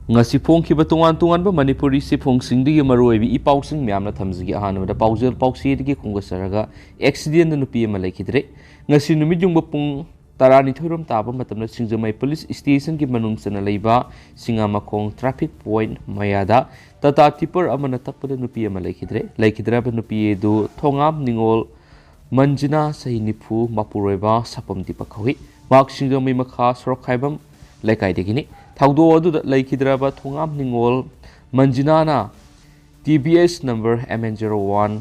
ngasi phongkhiba tongan Manipuri siphongsingdigi maroibi ipausing myamna thamjigi ahanamada paujel pausidigi khungasaraga accident nupi ama Leikhidre ngasi numijungba pung tarani thoirom taba matamna singjamai police station ki manungsana leiba singamakong traffic point mayada tata tipper amana tappada nupi ama Leikhidre ba nupi edu thongam ningol manjina sahinifu mapuroiba sapam tipakhawi mak singjamai makha sorokhaibam Leikaidegini thaudo adu Leikhidre ba thongam ningol manjinana TBS number MN01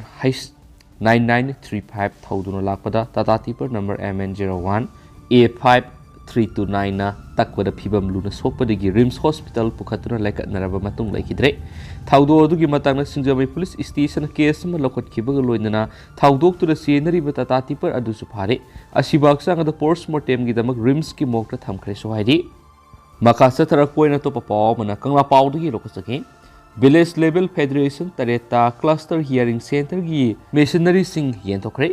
9935 thauduna lakpada tata tipper number MN01 A5329 na takwada phibam luna sokpadagi Rims Hospital pukhatuna laikatnaraba matung Leikhidre thaudo adugi matangna singjamai police station case ma lokotkibaga loinana thaudok tu scenery ba tata tipper adu su phare asibaksa ngada postmortem gi damak Rims ki mokta thamkhre so haidi makasa tarak poina to papaw mana kangla pawdagi lokasaki village level federation tareta cluster hearing center gi machinery sing yentokre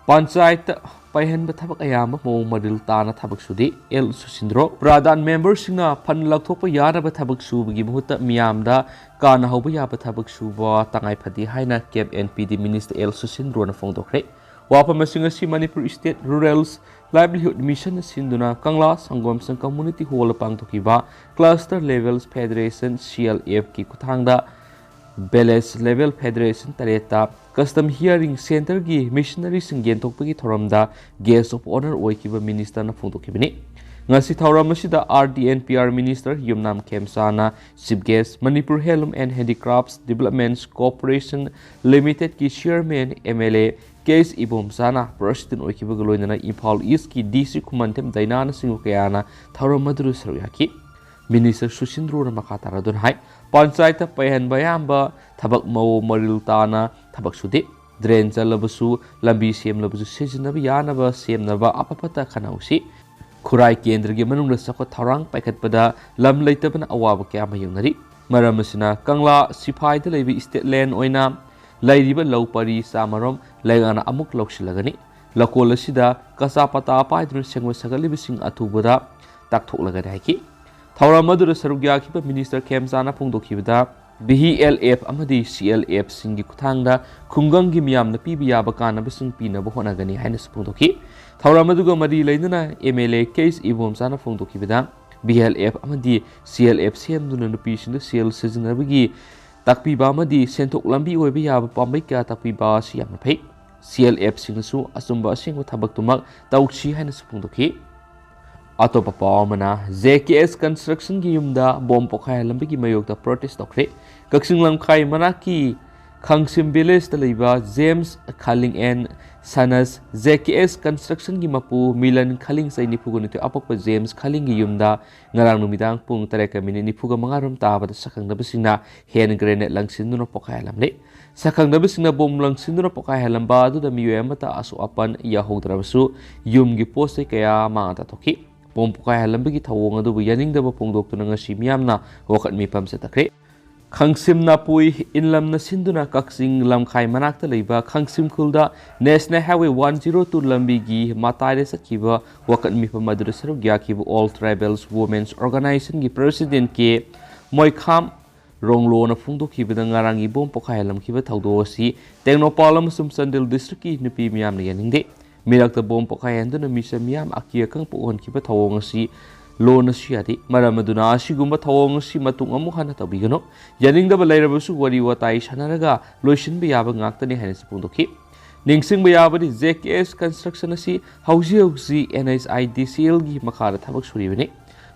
panchayat paihan bathabak ayama mo madil tana thabak sudi el susindro pradhan members singna phan lakthopa yana bathabak subagi muhutta miyamda kana hoba ya bathabak suba tangai phadi haina cap npd minister el susindro na phongdokre wapam singa Manipur state rural livelihood mission sinduna kangla sangom sang community hall pangtokiba cluster levels federation CLF ki kuthangda village level federation tareta custom hearing center gi missionary singen tokpagi thoramda guest of honor oikiba minister na phongtokibani ngasi thoram asida RDNPR minister Yumnam Khemsana chief guest Manipur Handloom and Handicrafts Development Corporation Limited ki chairman MLA Case Ibom Sana President oikiba loinana Imphal East ki DC Kumantem Dainana Singu Kayana thoram madru saruyaki Minister Susindro na makatara don hai panchayat paihan bayamba thabak mau maril tana thabak sudi drain chalabasu lambi semlabasu sejinabi yanaba semnaba apapata khanausi khurai kendra gi manung ra sakwa tharang paikhatpada lam leitabana awaba kya mayungnari maramasina kangla siphai da leibi state land oina lairiba lawpari samarom laigana amuk loksilagani lakol asida kasapata paidru sengwa sagali bising athubada takthoklagani haiki thauram adura sarugya khiba minister Khemsana phongdokhibada BHLF amadi CLF singi kuthangda khungangi miyam na pibiya bakana bising pina bo honagani haina phongdokhi thauram aduga mari leinana MLA case Ibomsana phongdokhibada BHLF amadi CLF semduna nupi sinda sel sejinabagi takpiba amadi sentok lambi oiba yaba pambai ka takpiba siyamna phei CLF singsu asumba singwa thabak tumak tauchi haina phongdokhi Atopa pawmana JKS construction gi yumda bom pokhai lambi gi mayokta protest tokre kaksing lamkhai manaki khangsim village ta leiba James Khaling and Sanas JKS construction gi mapu Milan Khaling sai ni phuguni to apokpa James Khaling gi yumda ngarang numidang pung 3 minute ni phuga mangarum tabada sakang dabasingna hen grenade langsinuna pokhai lamle sakang dabasingna bom langsinuna pokhai lamba adu da miyo amata asu apan ya hodrabasu yum gi post kaya ma ta toki bom pokai halambagi thawong adu yaningdaba pongdoktuna ngasi miyamna wakat mipam se takre khangsim na pui inlam na sinduna kaksing lamkhai manakta leiba khangsim khulda national highway 102 lambi gi mataire sakhiba wakat mipam madura saru gyakibu all tribals women's organization gi president ke moikham ronglo na phungdokhibada ngarangi bom pokai halamkhiba thawdo si Tengnopalam sum Sandil district ki nupi miyamna yaningde Mirakta bom pokai anduna misa miyam akia kang pohon kiba thawong si lo na siati maramaduna asigumba thawong si matung amu hana tabigano yaningda balairabasu wari watai sanaraga loisin biyaba ngaktani haina sipungdokhi ningsing biyaba di JKS construction asi hausi NSIDCL gi makara thabak suribani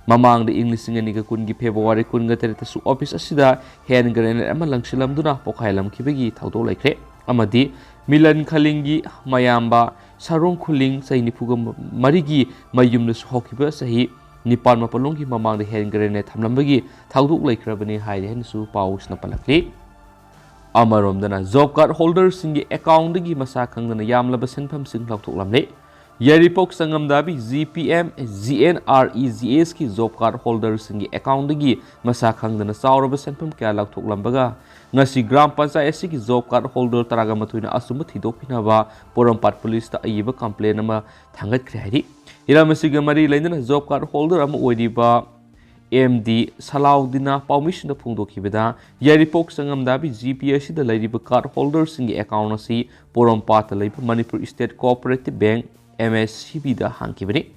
mamang de English ngani ga kun gi February kun ga tereta su office asida hen grenade ama langsilamduna pokai lam kibegi thawdo laikre amadi Milan Khalingi mayamba sarong khuling sai nipuga marigi mayum na hokiba sahi nipan mapalongi mamang de hen grenade thamlambagi thawduk laikrabani haide hen su paus na palakli amarom dana job card holders singi account gi masa khangna yamlaba senpham sing lakthok lamle yaripok sangam dabi GPM GNREGS ki job card holders singi account gi masa khangna sauraba senpham kya lakthok lambaga ngasi gram panchayat si ki job card holder taraga mathuina asuma thidokpina ba Porampat police ta ayiba complaint ama thangat khre hari iramasiga mari lainana job card holder ama oidiba MD Salaudina Paumission Pungdokibida, Yaripok Sangamdabi GPS the Lady card holders in the account si Porom Pata Manipur State Cooperative Bank MSCB da Hankibri,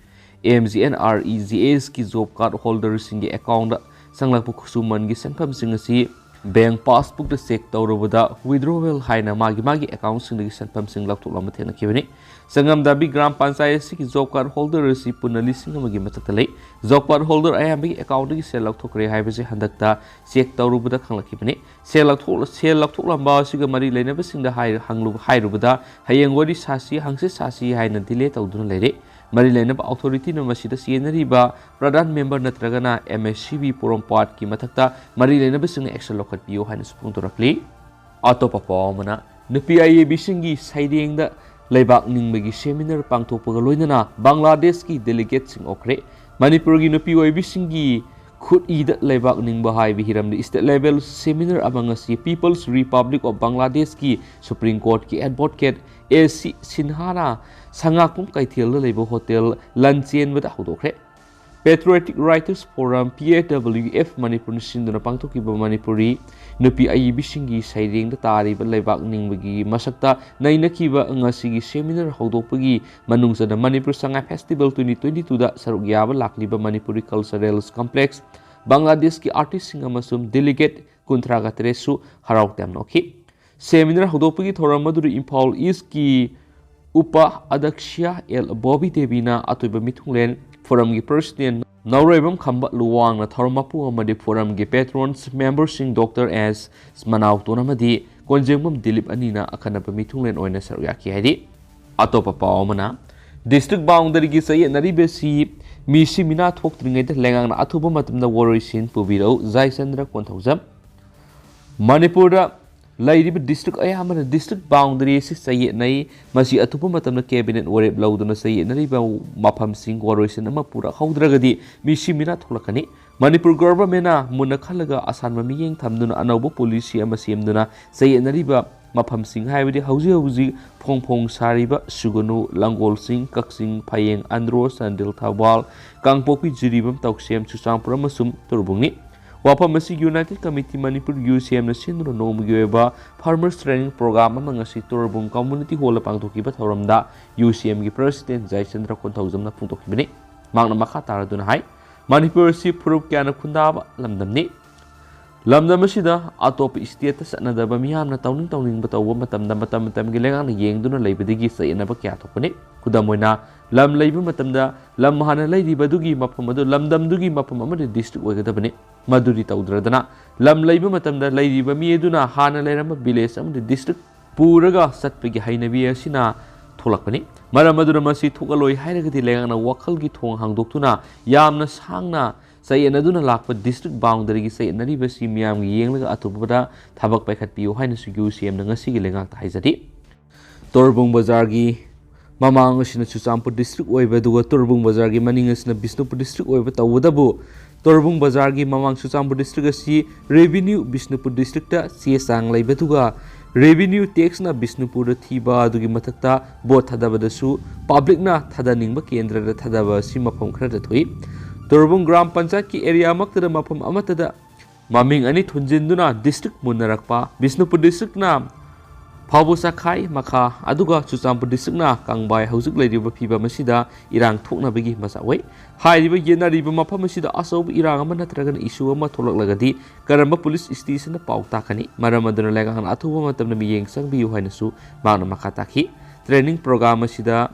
MZNREZA's ki job card holders in the account Sanglapukusuman Gisanpam Singasi. Bank passbook the check tawrubada withdrawal haina magi account sing the sanpam sing lak thoklam thena kibani sangam dabi gram panchayat si job card holder si punna lising amagi matakale job card holder ayambi account gi sel lak thokre haibase handakta check tawrubada khanglakibani sel lak thoklamba siga mari leinaba sing da hanglu hairubada hayeng wari sasi hangse sasi haina delay tawduna lere Mari Lena authority no masida sienariba Pradhan member natragana MSCB Porompart ki matakta Mari Lena bising action lokat piyo haina supung turakli Ato papawamana Nupi bisingi saiding da Laibak ningbagi seminar pangtokpaga loinana Bangladesh ki delegate sing okre Manipur gi Nupi bisingi Khut ida Laibak ningba hai bihiram di state level seminar amangasi People's Republic of Bangladesh ki Supreme Court ki advocate AC Sinhara Sangakum Kaithil Labor Hotel Lanchien with Hodokre Patriotic Writers Forum PAWF Manipur Sinduna Pangtoki Manipuri Nupi Bisingi Siding the Tari but Laibak Ningbagi Masakta Nainakiba Ngasigi Seminar Hodopagi Manungsa the Manipur Sanga Festival 2022 da Sarugyaba Lakliba Manipuri Cultural Complex Bangladesh ki artist singamasum delegate Kuntraga Teresu Harau Tamnoki Seminar Hodopagi Thoramaduri Impal is ki Upa Adaksha El Bobby Devina Atuba Mitunglen Forum gi President Naurabam Kamba Luwang na Thormapu Amadi Forum gi Patrons Members sing Dr. S. Manau Tonamadi Konjengmam Dilip Anina Akanaba Mitunglen Oina Saryaki Hadi Atopa Paumana District boundary gi say Naribesi Misi Mina Tok Tringate Lengang Atuba Matam the Warrior Sin Pubiro Zaisandra Quantausam Manipura Lady district ayamana district boundary si say nay masi atupa matam na cabinet warep lauduna say nariba mapam sing waroisin ama pura haudragadi misi mina tholakani Manipur government na muna khalaga asan mamiyeng thamduna anauba policy ama semduna say nariba mapam sing haibidi hauji phongphong sariba sugunu langol sing kaksing phayeng andro sandil thawal kangpoki jiribam tauksem chusampura masum turbungni Wapamasi United Committee Manipur UCM na sindro nomugyoeba Farmers Training Program amang si Turbung Community Hall pangtokiba thoramda UCM gi President Jaisandra Kontauzam na pungtokibani magna makatara duna hai Manipur si prup kya na khundaba lamdamni lamdam asida atop state sanadaba miyam na tawning batawa matam gi lengang na yengduna leibadigi sayna ba kya thokani kudamoina lam leiba matamda lam hana leidiba dugi mapam adu lamdam dugi mapam amade district oigadabani Maduri Taudradana, Lam Labor Matamda Lady Bamieduna, Hana Lerama village, and the district Puraga Satpigi Hainavia Sina Tolakani, Maramadurama Tokaloi Hainagati Langana Wakalgi Tong Hang Doktuna, Yamna Sangna, say anaduna lak but district boundary say Naribasi Miam Yang Atubada, Tabak Pakat Pio Highness UCM Nangasi Lenga Haizati Torbung Bazargi. Mamang Shina Chusampu district over the Turbung Bazargi Maningas na Bisnupu district over Tawadabu. Torbung Bazargi Mamang Susambu district si revenue Bisnupur district CSang Laibatuga revenue tax na Bisnupur Thiba Dugi Matakta Bot Hadabadasu public na Thadaning Kendra Thadaba Simapam Kratatui Torbung Gram Panchayat ki area Makta Mapam Amatada Maming Ani Tunjinduna district Munarakpa Bisnupur district na Pabo Sakai Maka Aduga Susampu district na Kangbai Hausuk Lady Piba Masida Irang Tokna Bigi Masaway Hai Riba Yena Riba Mapa Masida Asob Irang Manatragan issue Ama Tolak Lagadi Karamba Police Station na Pautakani Maramadana Lagan Atuwa Matam na Miyeng Sang Biyu Hainasu Mana Makataki Training Program Masida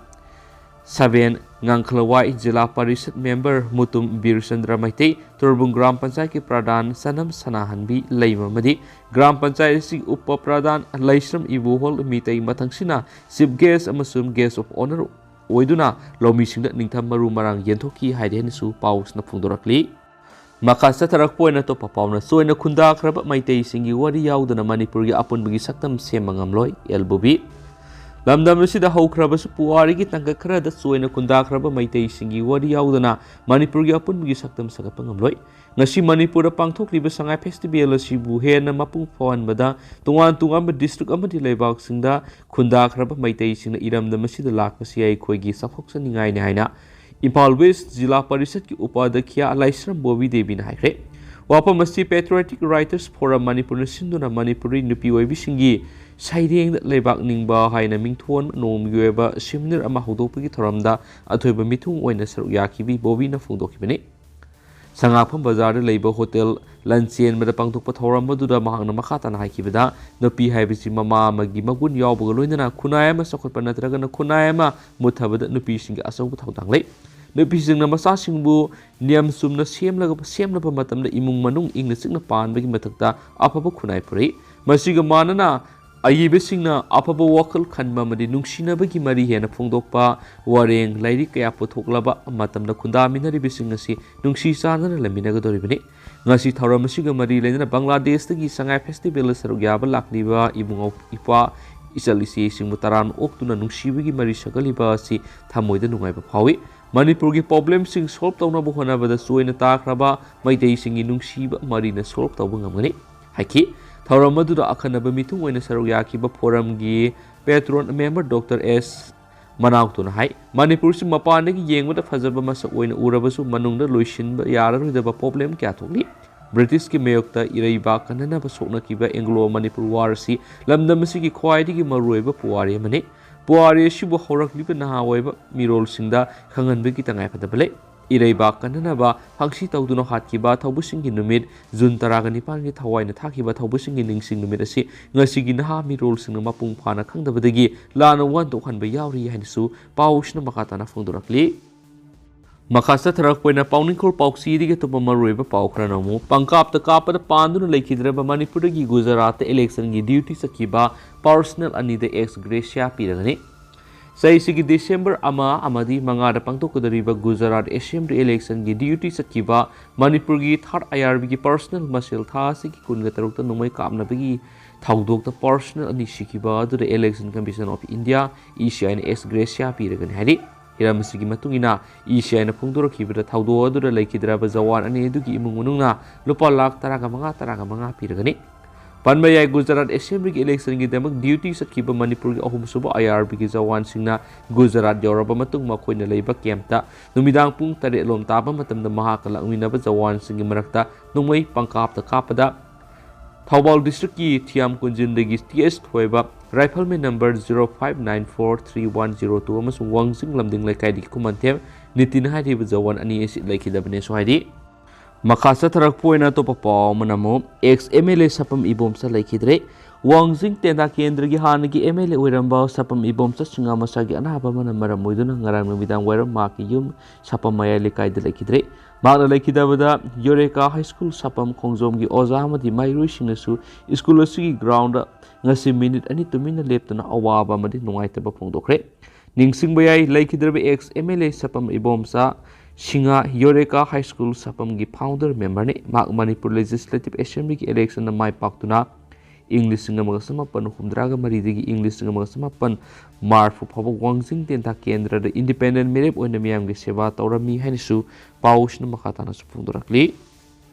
7 Ngangklawai Jila Parishad Member Mutum Bir Sandra Maite Turbung Gram Panchayat ki Pradhan Sanam Sanahanbi Laima Madi Gram Panchayat si Upa Pradhan Laisram Ibuhol Mitay Matangsina Sip Guest Amasum Guest of Honor Oiduna Lomi Singda Ningtam Maru Marang Yentoki Haiden Su Paus na Pungdorakli Makasa tarakpo na to papaw na so na kunda kraba Maite Singi Wari Yaudana Manipur gi apun bagi saktam semangamloy Elbobi Lamdam sida haukraba su puari gi tangka krada soina kunda kraba Maitei singi wari yaudana Manipur gi apun bagi saktam sagapangamloy ngasi Manipur pangthok liba sangai festival asibu hena mapung phawan bada tungan ba district amadi leibak singda kunda kraba Maitei singna iramda masida lakpa siai khoigi saphok saningai ne haina Imphal west जिला परिषद की उपाध्यक्ष लाइसरम बोबी देवी ने हाइख्रे वाफम अस्सी patriotic writers forum Manipur सिंधुना मणिपुरी नुपी ओइबिसिंगी साइरेंग लेबाक निंगबा हाइना मिंगथोन नोमगी ओइबा सेमिनार अमा हौदोकपगी थोरमदा अथोइबा मिथुंग ओइना सरुक याखिबी बोबीना फोंदोखिबने संगाफम बाजार लेबा होटल लंचेन मदा पांगथोकपा थौरमबदुदा महांगना मखा ताना हाइखिबदा नुपी हाइबिसि ममा अमगी मगुन यावबगा लोइनना खुनाय अमा सखोटपा नत्रगना खुनाय अमा मुथाबदा नुपीसिंगी असौबा थौदांग लै नुपीसिंगना मसासिंगबु नियम सुमना सेमलबा मतमदा इमुंग मनुंग इंगना सिंगना पानबगी मथक्ता अफबा खुनाय पुरै मसिगा मानना अयिबसिंगना अफबा वखल खनबा मदि नुंगसिनबगी मरि हेना फोंदोकपा वारेंग लाइरि कया पुथोकलबा मतमदा खुंदामिनरिबिसिंग असि नुंगसि Chanana लमिनगदोरिबने ngasi thauram asiga mari leina Bangladesh tagi sangai festival saruk yaba lakliba ibungau ipa isalisi singmu taran oktuna nungsibagi mari sagaliba asi thamoida nungaiba phawi Manipur gi problem sing solve tawna bu hona bada soina takraba maitei singi nungsiba mari na solve tawbu ngamani haiki thauram madura akhanaba mitung oina saruk yakiba forum gi patron member Dr. S Manautuna hai Manipur si mapandagi yengwada fazaba masa oina urabasu manungda loisinba yararoidaba problem kya thokli British ki mayokta iraiba kanana basokna kiba Anglo Manipur war si lamdamasi ki khwaidigi maruiba puwari mane puwari sibu horakliba naha oiba mirol singda khanganbe ki tangai padabale iraiba kanana ba hangsi tawduno hatkiba thawbusingi numit June 19 gi thawaina thakiba thawbusingi ningsing numit asi ngasigi naha mirol singna mapung phana khangdabadagi lana wan to khanba yawri hanisu pausna makatana phongdorakli Makasa tharak poina pauningkol pauksi dige to maruiba paukranamu pangkapta kapada panduna Leikhidre ba Manipur gi Gujarat election gi duty sakiba personal anida ex gracia piragani Saisigi December ama amadi mangada pangtokudariba Gujarat Assembly election gi duty sakiba Manipur gi third IRB gi personal masil thasi gi kunga tarukta nomai kamna bagi thaudokta personal ani sikiba the election commission of India ECI ex gracia piragani hari Hiramsigi matungina ECI na phongdorakibada thaudo adura Leikhidre ba jawan ani edugi imung munungna lupa lakh taraga manga piragani Panbayai Gujarat Assembly election gi demak duty sakiba Manipur gi ahum suba IRB gi jawan singna Gujarat yoraba matung makoina leiba kemta numidang pung 8 lom taba matamda mahakala uminaba jawan singi marakta numai pangkapta kapada Thaubal district ki Thiam Kunjindagi TS thoiba rifleman number 05943102 amasung Wangsing lamding laikai di kumantem nitin hari ba jawan ani esi Leikhidabane so hari Makasa tharak poina to papa manamo ex MLA sapam ibomsa Leikhidre Wangsing tenda kendra gi hanagi MLA oiramba sapam ibomsa singa masagi anaba mana maramoiduna ngarang numidang wairam maki yum sapam maya lekai de Leikhidre Magna Leikhidabada Yoreka High School sapam khongjom gi oja amadi mairui singnasu school asigi ground ngasi minute ani tumina leptuna awaba amadi nungaitaba phongdokre ningsingba yai Leikhidre ex MLA sapam ibomsa Singa Yoreka High School sapam gi founder member ne Manipur Legislative Assembly ki election na mai paktuna English singa magasamapan humdraga maridigi English singa magasamapan marfu phaba Wangsing tenta kendra da independent merep oina miyam gi seva tawrami hainisu paush na makatana su phongdorakli